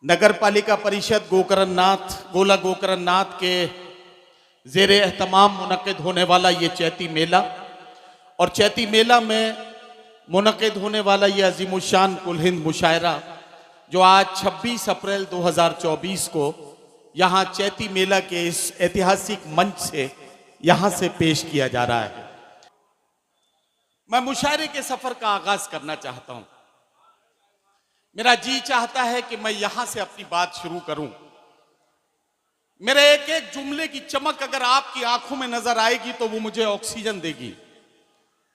नगर पालिका परिषद गोला गोकरणनाथ के ज़ेर एहतमाम मुनक़िद होने वाला ये चैती मेला और चैती मेला में मुनक़िद होने वाला ये अज़ीमुश्शान कुल हिंद मुशायरा जो आज 26 अप्रैल 2024 को यहाँ चैती मेला के इस ऐतिहासिक मंच से यहाँ से पेश किया जा रहा है। मैं मुशायरे के सफर का आगाज करना चाहता हूँ। मेरा जी चाहता है कि मैं यहां से अपनी बात शुरू करूं। मेरे एक एक जुमले की चमक अगर आपकी आंखों में नजर आएगी तो वो मुझे ऑक्सीजन देगी,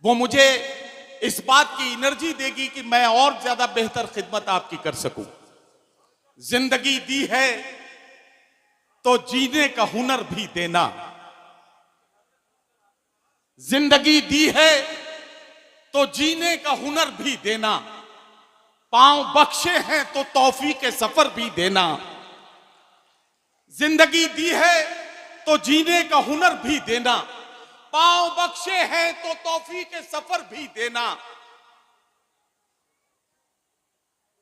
वो मुझे इस बात की एनर्जी देगी कि मैं और ज्यादा बेहतर खिदमत आपकी कर सकूं। जिंदगी दी है तो जीने का हुनर भी देना, जिंदगी दी है तो जीने का हुनर भी देना, पांव बख्शे हैं तो तौफीक के सफर भी देना। जिंदगी दी है तो जीने का हुनर भी देना, पांव बख्शे हैं तो तौफीक के सफर भी देना।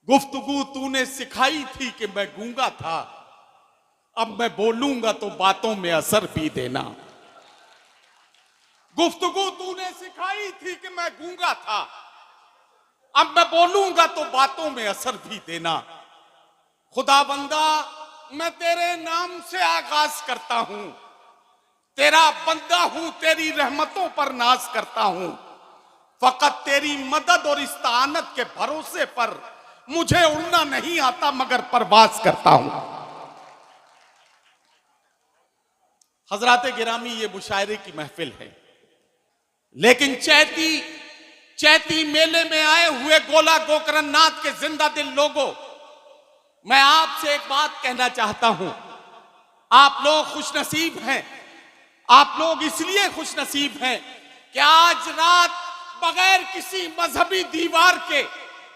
गुफ्तगू तूने सिखाई थी कि मैं गूंगा था, अब मैं बोलूंगा तो बातों में असर भी देना। गुफ्तगू तूने सिखाई थी कि मैं गूंगा था, अब मैं बोलूंगा तो बातों में असर भी देना। खुदा बंदा मैं तेरे नाम से आगाज करता हूं, तेरा बंदा हूं, तेरी रहमतों पर नाज करता हूं। फकत तेरी मदद और इस्तानत के भरोसे पर मुझे उड़ना नहीं आता मगर परवाज करता हूं। हजरात गिरामी, ये मुशायरे की महफिल है, लेकिन चैती मेले में आए हुए गोला गोकरणनाथ के जिंदा दिल लोगों, मैं आपसे एक बात कहना चाहता हूं। आप लोग खुशनसीब हैं, आप लोग इसलिए खुशनसीब हैं कि आज रात बगैर किसी मजहबी दीवार के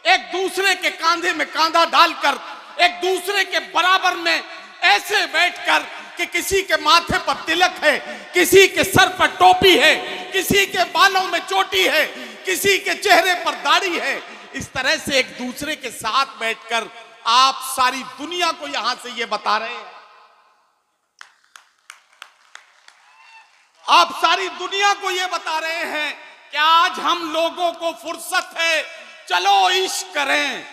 एक दूसरे के कांधे में कांधा डालकर एक दूसरे के बराबर में ऐसे बैठकर कि किसी के माथे पर तिलक है, किसी के सर पर टोपी है, किसी के बालों में चोटी है, किसी के चेहरे पर दाढ़ी है, इस तरह से एक दूसरे के साथ बैठकर आप सारी दुनिया को यहां से ये बता रहे हैं, आप सारी दुनिया को ये बता रहे हैं कि आज हम लोगों को फुर्सत है, चलो इश्क करें।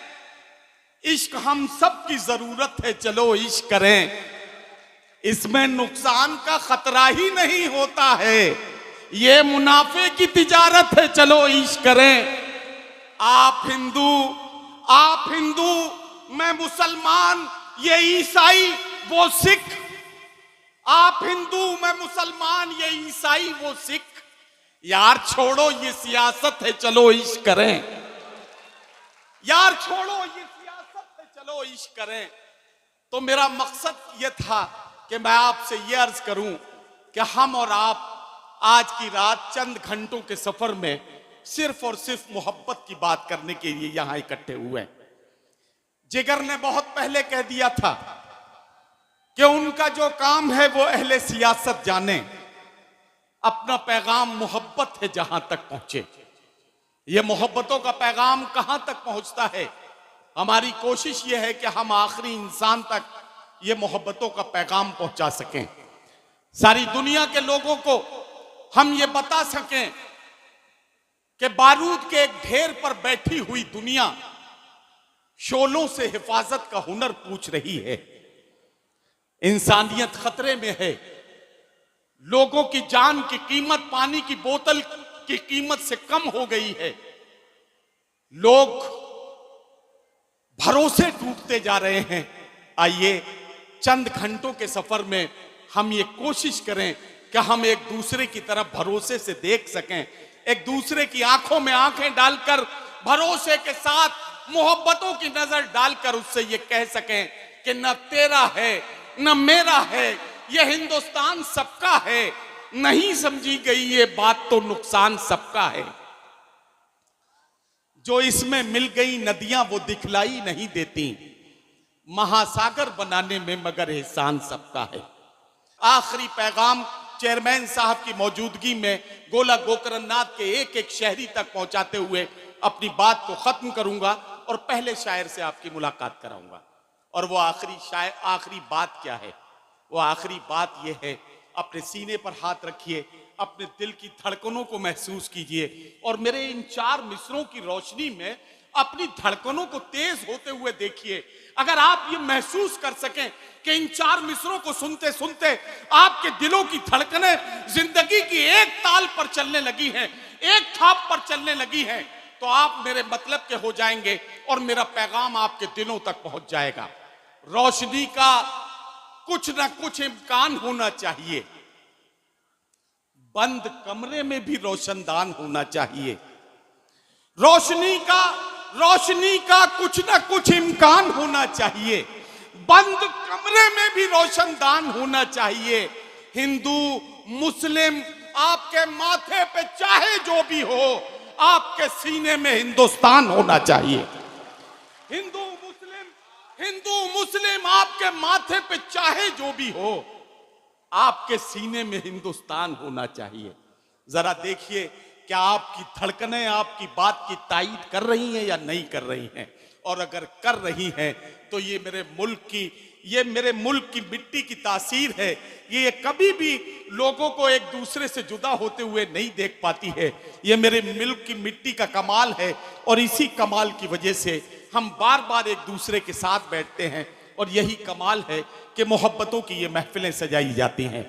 इश्क हम सब की जरूरत है, चलो इश्क करें। इसमें नुकसान का खतरा ही नहीं होता है, ये मुनाफे की तिजारत है, चलो इश्क करें। आप हिंदू मैं मुसलमान, ये ईसाई वो सिख। आप हिंदू मैं मुसलमान, ये ईसाई वो सिख। यार छोड़ो ये सियासत है, चलो इश्क करें। यार छोड़ो ये सियासत है, चलो इश्क करें। तो मेरा मकसद ये था कि मैं आपसे ये अर्ज करूं कि हम और आप आज की रात चंद घंटों के सफर में सिर्फ और सिर्फ मोहब्बत की बात करने के लिए यहां इकट्ठे हुए हैं। जिगर ने बहुत पहले कह दिया था कि उनका जो काम है वो अहले सियासत जाने, अपना पैगाम मोहब्बत है जहां तक पहुंचे। ये मोहब्बतों का पैगाम कहां तक पहुंचता है? हमारी कोशिश ये है कि हम आखिरी इंसान तक ये मोहब्बतों का पैगाम पहुंचा सकें, सारी दुनिया के लोगों को हम ये बता सकें कि बारूद के एक ढेर पर बैठी हुई दुनिया शोलों से हिफाजत का हुनर पूछ रही है। इंसानियत खतरे में है, लोगों की जान की कीमत पानी की बोतल की कीमत से कम हो गई है। लोग भरोसे टूटते जा रहे हैं। आइए चंद घंटों के सफर में हम ये कोशिश करें कि हम एक दूसरे की तरफ भरोसे से देख सकें, एक दूसरे की आंखों में आंखें डालकर भरोसे के साथ मोहब्बतों की नजर डालकर उससे ये कह सकें कि न तेरा है न मेरा है, ये हिंदुस्तान सबका है। नहीं समझी गई ये बात तो नुकसान सबका है। जो इसमें मिल गई नदियां वो दिखलाई नहीं देती, महासागर बनाने में मगर एहसान सबका है। आखिरी पैगाम चेयरमैन साहब की मौजूदगी में गोला गोकरणनाथ के एक एक शहरी तक पहुंचाते हुए अपनी बात को खत्म करूंगा और पहले शायर से आपकी मुलाकात कराऊंगा। और वो आखिरी बात क्या है? वो आखिरी बात ये है, अपने सीने पर हाथ रखिए, अपने दिल की धड़कनों को महसूस कीजिए और मेरे इन 4 मिसरों की रोशनी में अपनी धड़कनों को तेज होते हुए देखिए। अगर आप ये महसूस कर सकें कि इन 4 मिसरों को सुनते सुनते आपके दिलों की धड़कनें जिंदगी की एक ताल पर चलने लगी हैं, एक थाप पर चलने लगी हैं, तो आप मेरे मतलब के हो जाएंगे और मेरा पैगाम आपके दिलों तक पहुंच जाएगा। रोशनी का कुछ ना कुछ इम्कान होना चाहिए, बंद कमरे में भी रोशनदान होना चाहिए। रोशनी का कुछ ना कुछ इम्कान होना चाहिए, बंद कमरे में भी रोशनदान होना चाहिए। हिंदू मुस्लिम आपके माथे पे चाहे जो भी हो, आपके सीने में हिंदुस्तान होना चाहिए। हिंदू मुस्लिम आपके माथे पे चाहे जो भी हो, आपके सीने में हिंदुस्तान होना चाहिए। जरा देखिए, क्या आपकी धड़कनें आपकी बात की तायीद कर रही हैं या नहीं कर रही हैं? और अगर कर रही हैं तो ये मेरे मुल्क की मिट्टी की तासीर है। ये कभी भी लोगों को एक दूसरे से जुदा होते हुए नहीं देख पाती है। ये मेरे मुल्क की मिट्टी का कमाल है और इसी कमाल की वजह से हम बार बार एक दूसरे के साथ बैठते हैं और यही कमाल है कि मोहब्बतों की ये महफिलें सजाई जाती हैं।